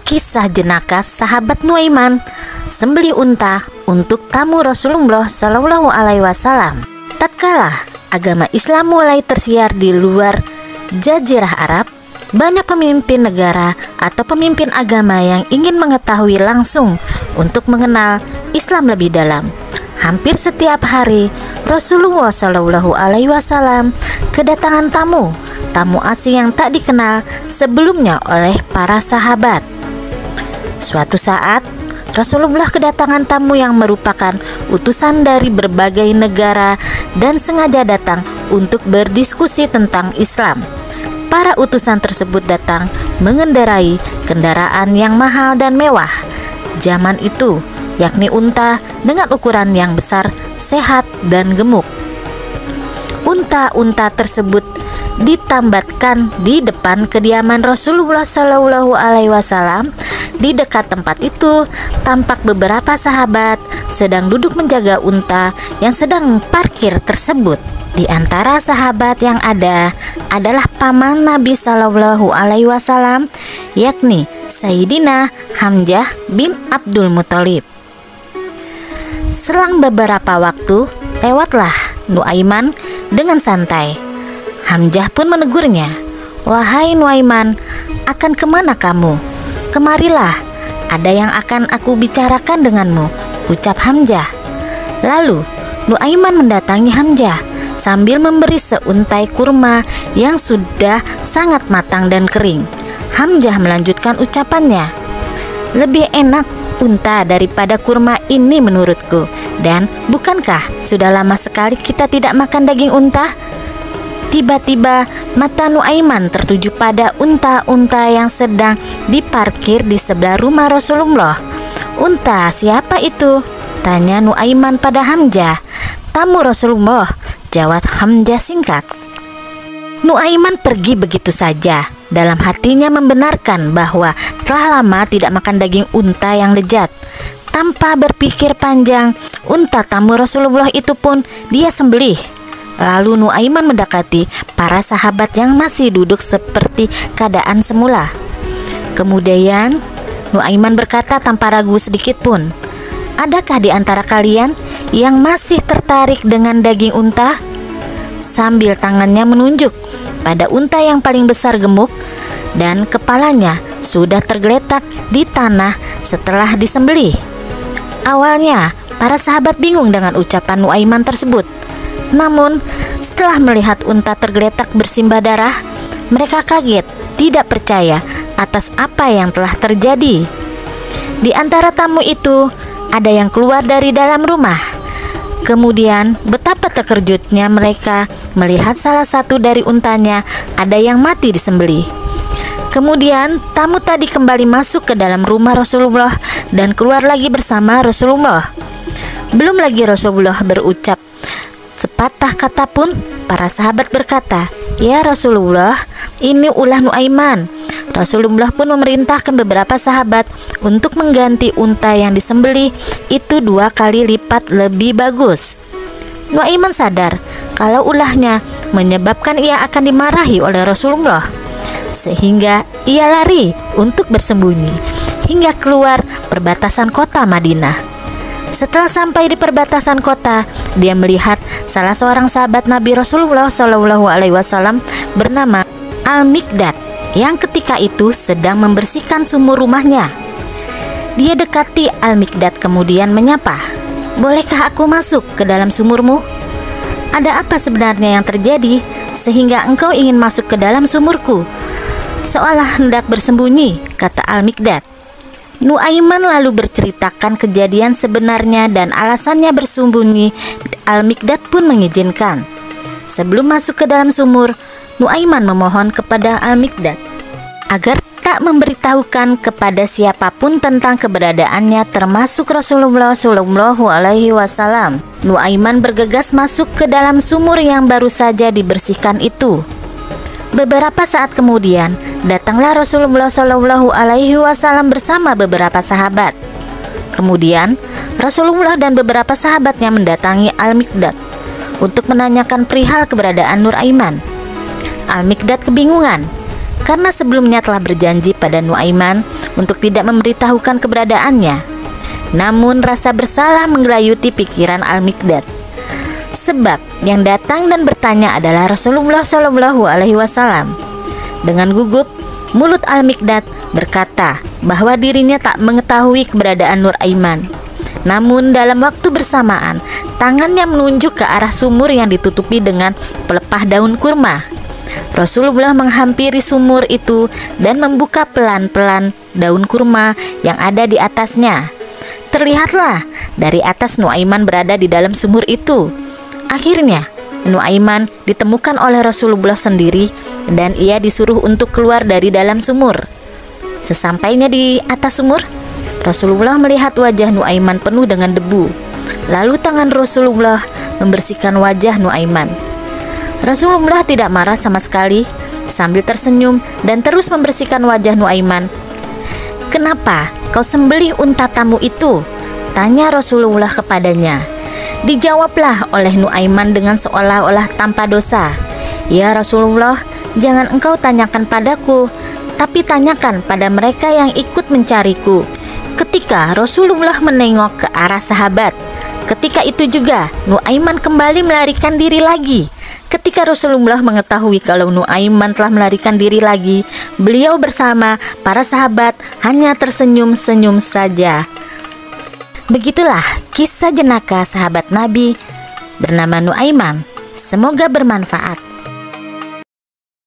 Kisah jenaka sahabat Nuaiman sembelih unta untuk tamu Rasulullah Shallallahu Alaihi Wasallam. Tatkala agama Islam mulai tersiar di luar Jazirah Arab, banyak pemimpin negara atau pemimpin agama yang ingin mengetahui langsung untuk mengenal Islam lebih dalam. Hampir setiap hari Rasulullah Shallallahu Alaihi Wasallam kedatangan tamu asing yang tak dikenal sebelumnya oleh para sahabat. Suatu saat Rasulullah kedatangan tamu yang merupakan utusan dari berbagai negara dan sengaja datang untuk berdiskusi tentang Islam. Para utusan tersebut datang mengendarai kendaraan yang mahal dan mewah zaman itu, yakni unta dengan ukuran yang besar, sehat dan gemuk. Unta-unta tersebut ditambatkan di depan kediaman Rasulullah Shallallahu Alaihi Wasallam. Di dekat tempat itu tampak beberapa sahabat sedang duduk menjaga unta yang sedang parkir tersebut. Di antara sahabat yang ada adalah paman Nabi Shallallahu Alaihi Wasallam, yakni Sayyidina Hamzah bin Abdul Muthalib. Selang beberapa waktu, lewatlah Nuaiman dengan santai. Hamzah pun menegurnya, "Wahai Nuaiman, akan kemana kamu? Kemarilah, ada yang akan aku bicarakan denganmu," ucap Hamzah. Lalu Nuaiman mendatangi Hamzah sambil memberi seuntai kurma yang sudah sangat matang dan kering. Hamzah melanjutkan ucapannya, "Lebih enak unta daripada kurma ini menurutku. Dan bukankah sudah lama sekali kita tidak makan daging unta?" Tiba-tiba mata Nuaiman tertuju pada unta-unta yang sedang diparkir di sebelah rumah Rasulullah. "Unta siapa itu?" tanya Nuaiman pada Hamzah. "Tamu Rasulullah," jawab Hamzah singkat. Nuaiman pergi begitu saja. Dalam hatinya membenarkan bahwa telah lama tidak makan daging unta yang lezat. Tanpa berpikir panjang, unta tamu Rasulullah itu pun dia sembelih. Lalu Nuaiman mendekati para sahabat yang masih duduk seperti keadaan semula. Kemudian Nuaiman berkata tanpa ragu sedikit pun, "Adakah di antara kalian yang masih tertarik dengan daging unta?" Sambil tangannya menunjuk pada unta yang paling besar gemuk dan kepalanya sudah tergeletak di tanah setelah disembelih. Awalnya para sahabat bingung dengan ucapan Nuaiman tersebut. Namun setelah melihat unta tergeletak bersimbah darah, mereka kaget, tidak percaya atas apa yang telah terjadi. Di antara tamu itu ada yang keluar dari dalam rumah. Kemudian betapa terkejutnya mereka melihat salah satu dari untanya ada yang mati disembelih. Kemudian tamu tadi kembali masuk ke dalam rumah Rasulullah dan keluar lagi bersama Rasulullah. Belum lagi Rasulullah berucap sepatah kata pun, para sahabat berkata, "Ya Rasulullah, ini ulah Nuaiman." Rasulullah pun memerintahkan beberapa sahabat untuk mengganti unta yang disembelih itu 2 kali lipat lebih bagus. Nuaiman sadar kalau ulahnya menyebabkan ia akan dimarahi oleh Rasulullah, sehingga ia lari untuk bersembunyi hingga keluar perbatasan kota Madinah. Setelah sampai di perbatasan kota, dia melihat salah seorang sahabat Nabi Rasulullah Shallallahu Alaihi Wasallam bernama Al-Miqdad yang ketika itu sedang membersihkan sumur rumahnya. Dia dekati Al-Miqdad kemudian menyapa, "Bolehkah aku masuk ke dalam sumurmu? Ada apa sebenarnya yang terjadi sehingga engkau ingin masuk ke dalam sumurku?" Seolah hendak bersembunyi, kata Al-Miqdad. Nuaiman lalu berceritakan kejadian sebenarnya dan alasannya bersembunyi. Al-Miqdad pun mengizinkan. Sebelum masuk ke dalam sumur, Nuaiman memohon kepada Al-Miqdad agar tak memberitahukan kepada siapapun tentang keberadaannya, termasuk Rasulullah Shallallahu Alaihi Wasallam. Nuaiman bergegas masuk ke dalam sumur yang baru saja dibersihkan itu. Beberapa saat kemudian, datanglah Rasulullah Shallallahu Alaihi Wasallam bersama beberapa sahabat. Kemudian, Rasulullah dan beberapa sahabatnya mendatangi Al-Miqdad untuk menanyakan perihal keberadaan Nuaiman. Al-Miqdad kebingungan karena sebelumnya telah berjanji pada Nuaiman untuk tidak memberitahukan keberadaannya. Namun rasa bersalah menggelayuti pikiran Al-Miqdad. Sebab yang datang dan bertanya adalah Rasulullah Shallallahu Alaihi Wasallam. Dengan gugup, mulut Al-Miqdad berkata bahwa dirinya tak mengetahui keberadaan Nuaiman. Namun dalam waktu bersamaan, tangannya menunjuk ke arah sumur yang ditutupi dengan pelepah daun kurma. Rasulullah menghampiri sumur itu dan membuka pelan-pelan daun kurma yang ada di atasnya. Terlihatlah dari atas Nuaiman berada di dalam sumur itu. Akhirnya Nuaiman ditemukan oleh Rasulullah sendiri dan ia disuruh untuk keluar dari dalam sumur. Sesampainya di atas sumur, Rasulullah melihat wajah Nuaiman penuh dengan debu. Lalu tangan Rasulullah membersihkan wajah Nuaiman. Rasulullah tidak marah sama sekali, sambil tersenyum dan terus membersihkan wajah Nuaiman. "Kenapa kau sembelih unta tamu itu?" tanya Rasulullah kepadanya. Dijawablah oleh Nuaiman dengan seolah-olah tanpa dosa, "Ya Rasulullah, jangan engkau tanyakan padaku, tapi tanyakan pada mereka yang ikut mencariku." Ketika Rasulullah menengok ke arah sahabat, ketika itu juga Nuaiman kembali melarikan diri lagi. Ketika Rasulullah mengetahui kalau Nuaiman telah melarikan diri lagi, beliau bersama para sahabat hanya tersenyum-senyum saja. Begitulah kisah jenaka sahabat Nabi bernama Nuaiman. Semoga bermanfaat.